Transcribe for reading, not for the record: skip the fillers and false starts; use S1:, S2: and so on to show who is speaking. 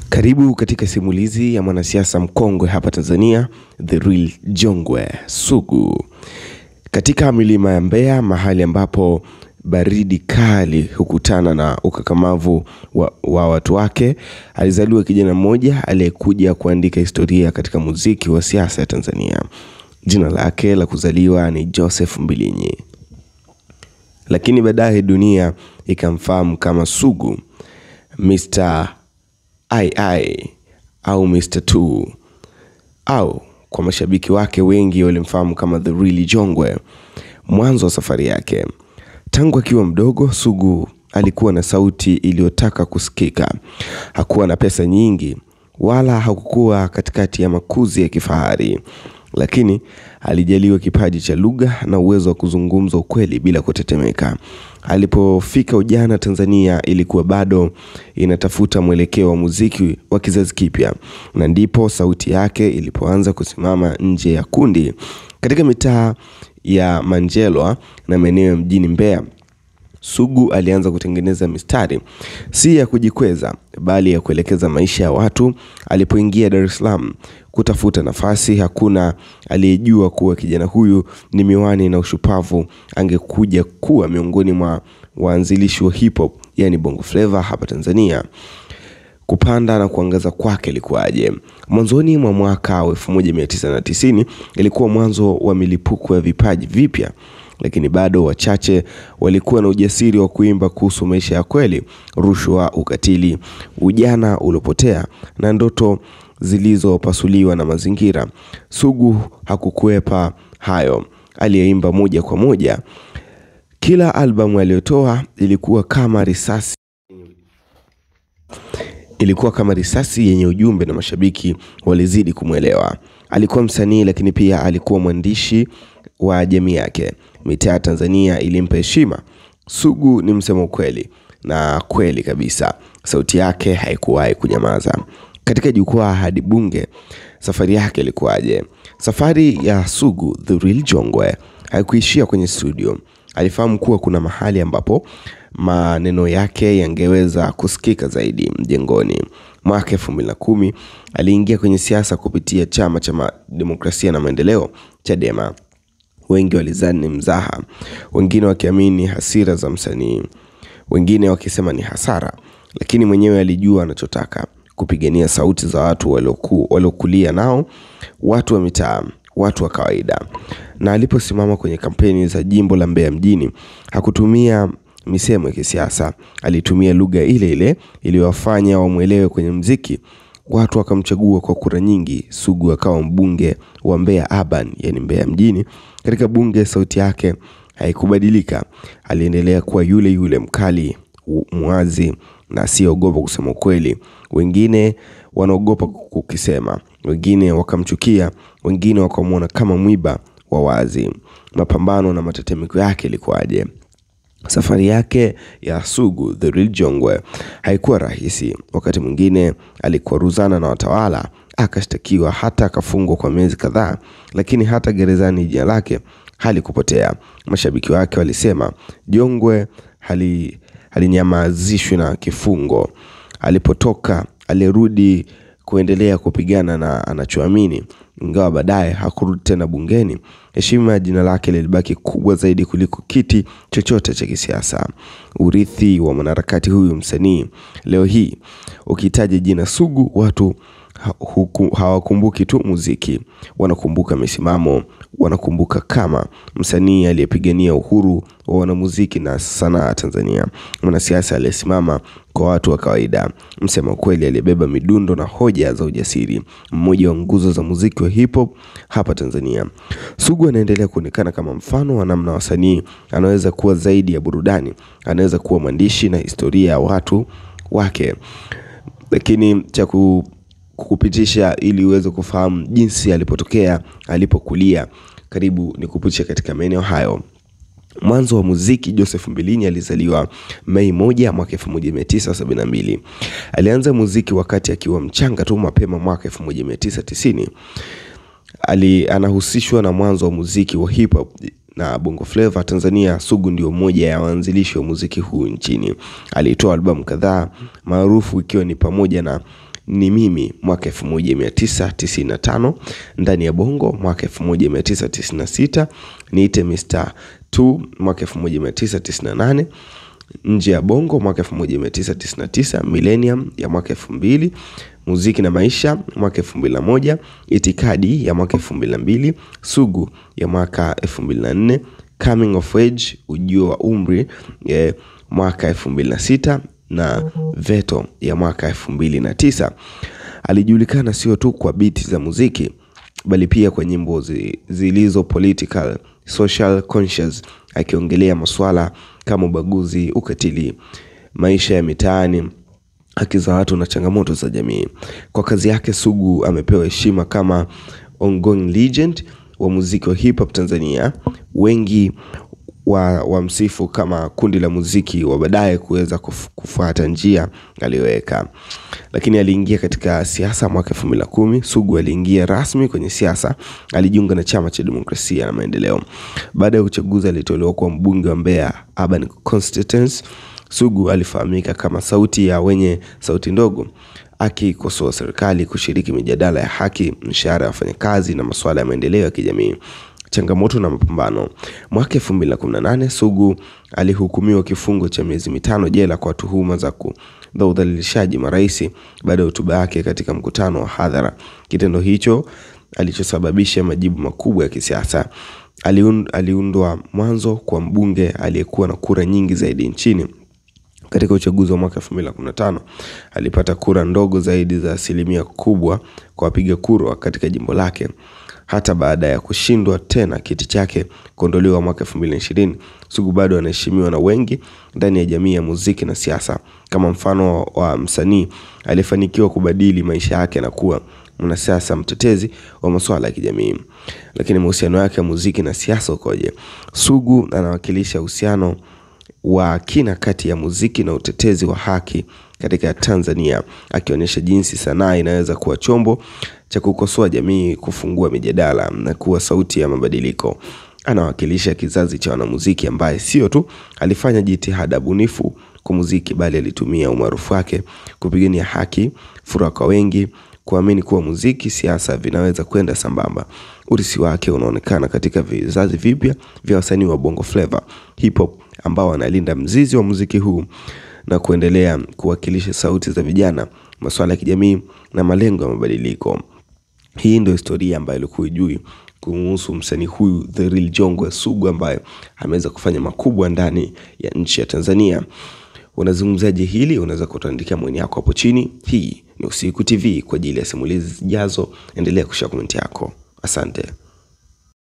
S1: Karibu katika simulizi ya mwanasiasa mkongwe hapa Tanzania, The Real Jongwe Sugu. Katika milima ya Mbeya, mahali ambapo baridi kali hukutana na ukakamavu wa watu wake, alizaliwa kijana mmoja aliyekuja kuandika historia katika muziki wa siasa ya Tanzania. Jina lake la kuzaliwa ni Joseph Mbilinyi. Lakini baadaye dunia ikamfahamu kama Sugu, Mr. II au Mr. 2, au kwa mashabiki wake wengi walimfahamu kama The Real Jongwe. Mwanzo wa safari yake, tangu akiwa mdogo, Sugu alikuwa na sauti iliyotaka kusikika. Hakuwa na pesa nyingi wala hakukuwa katikati ya makuzi ya kifahari, lakini alijaliwa kipaji cha lugha na uwezo wa kuzungumza ukweli bila kutetemeka. Alipofika ujana, Tanzania ilikuwa bado inatafuta mwelekeo wa muziki wa kizazi kipya, na ndipo sauti yake ilipoanza kusimama nje ya kundi. Katika mitaa ya Manjelwa na maeneo ya mjini Mbeya, Sugu alianza kutengeneza mistari, si ya kujikweza bali ya kuelekeza maisha ya watu. Alipoingia Dar es Salaam kutafuta nafasi, hakuna aliyejua kuwa kijana huyu ni miwani na ushupavu angekuja kuwa miongoni mwa waanzilishi wa hip hop, yani Bongo Flava hapa Tanzania. Kupanda na kuangaza kwake ilikuwaje? Mwanzoni mwa mwaka wa 1990 ilikuwa mwanzo wa milipuko ya vipaji vipya, lakini bado wachache walikuwa na ujasiri wa kuimba kuhusu maisha ya kweli, rushwa, ukatili, ujana uliopotea na ndoto zilizopasuliwa na mazingira. Sugu hakukwepa hayo. Aliyeimba moja kwa moja. Kila albamu aliyotoa ilikuwa kama risasi yenye ujumbe, na mashabiki walizidi kumwelewa. Alikuwa msanii, lakini pia alikuwa mwandishi wa jamii yake. Mitaa ya Tanzania ilimpa heshima. Sugu ni msemo kweli, na kweli kabisa. Sauti yake haikuwahi kunyamaza. Katika jukwaa hadi bunge, safari yake ilikuwaje? Safari ya Sugu, The Real Jongwe, haikuishia kwenye studio. Alifahamu kuwa kuna mahali ambapo maneno yake yangeweza kusikika zaidi: mjengoni. Mwaka 2010 aliingia kwenye siasa kupitia Chama cha Demokrasia na Maendeleo, Chadema. Wengi walizani mzaha, wengine wakiamini hasira za msanii, wengine wakisema ni hasara, lakini mwenyewe alijua anachotaka: kupigania sauti za watu waliokulia nao, watu wa mitaa, watu wa kawaida. Na aliposimama kwenye kampeni za jimbo la Mbeya mjini, hakutumia misemo ya kisiasa, alitumia lugha ile ile iliyowafanya wamuelewe kwenye muziki. Watu wakamchagua kwa kura nyingi. Sugu akawa mbunge wa Mbeya Urban, yani Mbeya mjini. Katika bunge sauti yake haikubadilika. Aliendelea kuwa yule yule, mkali, muwazi na asiogopa kusema kweli. Wengine wanaogopa kukisema, wengine wakamchukia, wengine wakamuona kama mwiba wa wazi. Mapambano na matetemeko yake ilikuwaje? Safari yake ya Sugu, The Real Jongwe, haikuwa rahisi. Wakati mwingine alikwaruzana na watawala, akashtakiwa, hata akafungwa kwa miezi kadhaa, lakini hata gerezani jina lake halikupotea. Mashabiki wake walisema Jongwe halinyamazishwi na kifungo. Alipotoka alirudi kuendelea kupigana na anachoamini, ingawa baadaye hakurudi tena bungeni. Heshima ya jina lake lilibaki kubwa zaidi kuliko kiti chochote cha kisiasa. Urithi wa mwanaharakati huyu msanii. Leo hii ukitaja jina Sugu, watu hawakumbuki tu muziki, wanakumbuka misimamo, wanakumbuka kama msanii aliyepigania uhuru wa wanamuziki na sanaa Tanzania, mwanasiasa aliyesimama kwa watu wa kawaida, msema kweli aliyebeba midundo na hoja za ujasiri, mmoja wa nguzo za muziki wa hip hop hapa Tanzania. Sugu anaendelea kuonekana kama mfano wa namna wasanii anaweza kuwa zaidi ya burudani, anaweza kuwa mwandishi na historia ya watu wake. Lakini cha kukupitisha ili uweze kufahamu jinsi alipotokea, alipokulia, karibu nikupitishe katika maeneo hayo. Mwanzo wa muziki. Joseph Mbilinyi alizaliwa Mei 1 mwaka 1972. Alianza muziki wakati akiwa mchanga tu, mapema mwaka 1990. Anahusishwa na mwanzo wa muziki wa hip hop na Bongo Flava Tanzania. Sugu ndio mmoja ya waanzilishi wa muziki huu nchini. Alitoa albamu kadhaa maarufu, ikiwa ni pamoja na Ni Mimi mwaka 1995, Ndani ya Bongo mwaka 1996, Niite Mr. 2 mwaka 1998, Nje ya Bongo mwaka 1999, Millennium ya mwaka 2000, Muziki na Maisha mwaka 2001, Itikadi ya mwaka 2002, Sugu ya mwaka 2004, Coming of Age Ujio wa Umri mwaka 2006 na Veto ya mwaka 2009. Alijulikana sio tu kwa biti za muziki bali pia kwa nyimbo zilizo political, social conscious, akiongelea masuala kama ubaguzi, ukatili, maisha ya mitaani, haki za watu na changamoto za jamii. Kwa kazi yake Sugu amepewa heshima kama ongoing legend wa muziki wa hip hop Tanzania. Wengi wa msifu kama kundi la muziki wa baadaye kuweza kufuata njia aliyoweka. Lakini aliingia katika siasa mwaka 2010. Sugu aliingia rasmi kwenye siasa, alijiunga na Chama cha Demokrasia na Maendeleo. Baada ya uchaguzi alitolewa kuwa mbunge wa Mbeya Urban Constituency. Sugu alifahamika kama sauti ya wenye sauti ndogo, akikosoa serikali, kushiriki mijadala ya haki, mishahara ya wafanyakazi na masuala ya maendeleo ya kijamii. Changamoto na mapambano. Mwaka 2018 Sugu alihukumiwa kifungo cha miezi 5 jela kwa tuhuma za udhalilishaji marais baada ya hotuba yake katika mkutano wa hadhara. Kitendo hicho alichosababisha majibu makubwa ya kisiasa. Aliundwa mwanzo kwa mbunge aliyekuwa na kura nyingi zaidi nchini. Katika uchaguzi wa mwaka 2015 alipata kura ndogo zaidi za asilimia kubwa kwa wapiga kura katika jimbo lake. Hata baada ya kushindwa tena kiti chake kuondolewa mwaka 2020, Sugu bado anaheshimiwa na wengi ndani ya jamii ya muziki na siasa, kama mfano wa msanii aliyefanikiwa kubadili maisha yake na kuwa mwanasiasa mtetezi wa masuala ya kijamii. Lakini mahusiano yake ya muziki na siasa ukoje? Sugu anawakilisha uhusiano wa kina kati ya muziki na utetezi wa haki katika Tanzania, akionyesha jinsi sanaa inaweza kuwa chombo cha kukosoa jamii, kufungua mijadala na kuwa sauti ya mabadiliko. Anawakilisha kizazi cha wanamuziki ambaye sio tu alifanya jitihada bunifu kwa muziki bali alitumia umaarufu wake kupigania haki, furaha kwa wengi, kuamini kuwa muziki, siasa vinaweza kwenda sambamba. Urithi wake unaonekana katika vizazi vipya vya wasanii wa Bongo Flava, hip hop ambao wanalinda mzizi wa muziki huu na kuendelea kuwakilisha sauti za vijana, masuala ya kijamii na malengo ya mabadiliko. Hii ndio historia ambayo ilikuwa ijui kuhusu msanii huyu The Real Jongwe Sugu, ambaye ameweza kufanya makubwa ndani ya nchi ya Tanzania. Unazungumzaje hili? Unaweza kutuandikia maoni yako hapo chini. Hii ni Usiku TV kwa ajili ya simulizi zijazo. Endelea kushare comment yako. Asante.